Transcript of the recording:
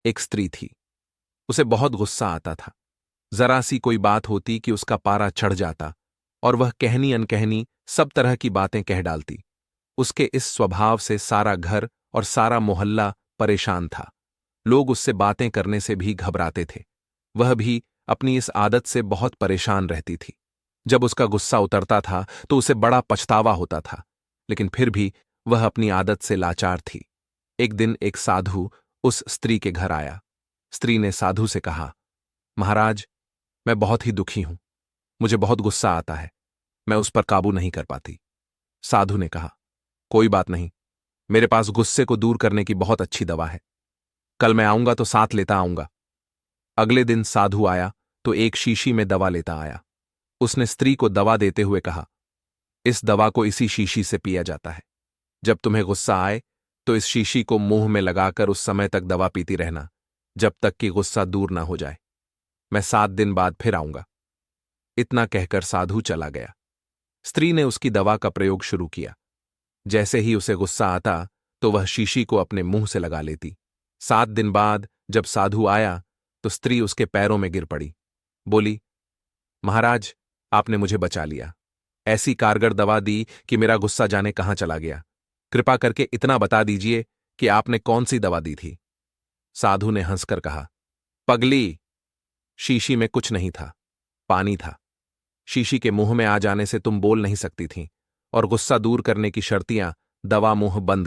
एक स्त्री थी। उसे बहुत गुस्सा आता था। जरा सी कोई बात होती कि उसका पारा चढ़ जाता और वह कहनी अनकहनी सब तरह की बातें कह डालती। उसके इस स्वभाव से सारा घर और सारा मोहल्ला परेशान था। लोग उससे बातें करने से भी घबराते थे। वह भी अपनी इस आदत से बहुत परेशान रहती थी। जब उसका गुस्सा उतरता था तो उसे बड़ा पछतावा होता था, लेकिन फिर भी वह अपनी आदत से लाचार थी। एक दिन एक साधु उस स्त्री के घर आया। स्त्री ने साधु से कहा, महाराज, मैं बहुत ही दुखी हूं। मुझे बहुत गुस्सा आता है। मैं उस पर काबू नहीं कर पाती। साधु ने कहा, कोई बात नहीं, मेरे पास गुस्से को दूर करने की बहुत अच्छी दवा है। कल मैं आऊंगा तो साथ लेता आऊंगा। अगले दिन साधु आया तो एक शीशी में दवा लेता आया। उसने स्त्री को दवा देते हुए कहा, इस दवा को इसी शीशी से पिया जाता है। जब तुम्हें गुस्सा आए तो इस शीशी को मुंह में लगाकर उस समय तक दवा पीती रहना जब तक कि गुस्सा दूर ना हो जाए। मैं 7 दिन बाद फिर आऊंगा। इतना कहकर साधु चला गया। स्त्री ने उसकी दवा का प्रयोग शुरू किया। जैसे ही उसे गुस्सा आता तो वह शीशी को अपने मुंह से लगा लेती। 7 दिन बाद जब साधु आया तो स्त्री उसके पैरों में गिर पड़ी। बोली, महाराज, आपने मुझे बचा लिया। ऐसी कारगर दवा दी कि मेरा गुस्सा जाने कहां चला गया। कृपा करके इतना बता दीजिए कि आपने कौन सी दवा दी थी। साधु ने हंसकर कहा, पगली, शीशी में कुछ नहीं था, पानी था। शीशी के मुंह में आ जाने से तुम बोल नहीं सकती थीं और गुस्सा दूर करने की शर्तियां दवा मुंह बंद